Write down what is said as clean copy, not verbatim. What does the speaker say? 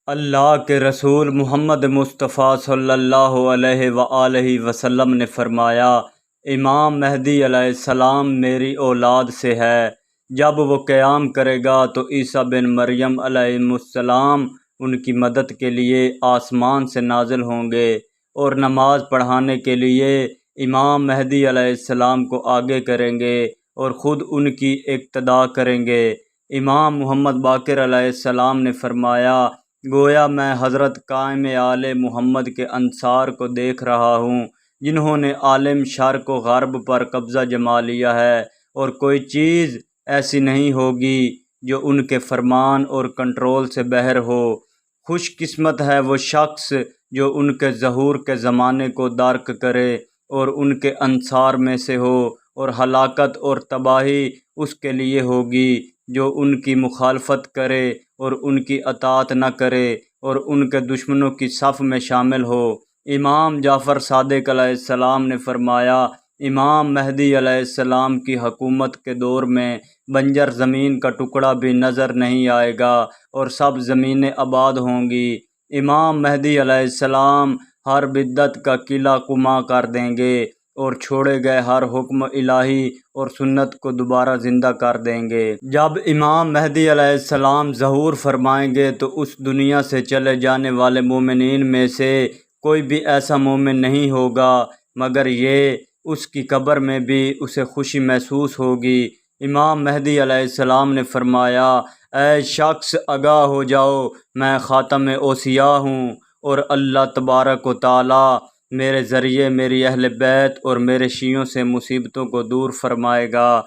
اللہ کے رسول محمد مصطفیٰ صلی اللہ علیہ وآلہ وسلم نے فرمایا، امام مہدی علیہ السلام میری اولاد سے ہے۔ جب وہ قیام کرے گا تو عیسیٰ بن مریم علیہ السلام ان کی مدد کے لیے آسمان سے نازل ہوں گے اور نماز پڑھانے کے لیے امام مہدی علیہ السلام کو آگے کریں گے اور خود ان کی اقتداء کریں گے۔ امام محمد باقر علیہ السلام نے فرمایا، گویا میں حضرت قائم آل محمد کے انصار کو دیکھ رہا ہوں، جنہوں نے عالم شرق و غرب پر قبضہ جما لیا ہے، اور کوئی چیز ایسی نہیں ہوگی جو ان کے فرمان اور کنٹرول سے باہر ہو۔ خوش قسمت ہے وہ شخص جو ان کے ظہور کے زمانے کو درک کرے اور ان کے انصار میں سے ہو، اور ہلاکت اور تباہی اس کے لیے ہوگی جو ان کی مخالفت کرے اور ان کی اطاعت نہ کرے اور ان کے دشمنوں کی صف میں شامل ہو۔ امام جعفر صادق علیہ السلام نے فرمایا، امام مہدی علیہ السلام کی حکومت کے دور میں بنجر زمین کا ٹکڑا بھی نظر نہیں آئے گا اور سب زمینیں آباد ہوں گی۔ امام مہدی علیہ السلام ہر بدعت کا قلعہ قمع کر دیں گے اور چھوڑے گئے ہر حکم الہی اور سنت کو دوبارہ زندہ کر دیں گے۔ جب امام مہدی علیہ السلام ظہور فرمائیں گے تو اس دنیا سے چلے جانے والے مومنین میں سے کوئی بھی ایسا مومن نہیں ہوگا مگر یہ اس کی قبر میں بھی اسے خوشی محسوس ہوگی۔ امام مہدی علیہ السلام نے فرمایا، اے شخص آگاہ ہو جاؤ، میں خاتم اوصیاء ہوں اور اللہ تبارک و تعالی میرے ذریعے میری اہل بیت اور میرے شیعوں سے مصیبتوں کو دور فرمائے گا۔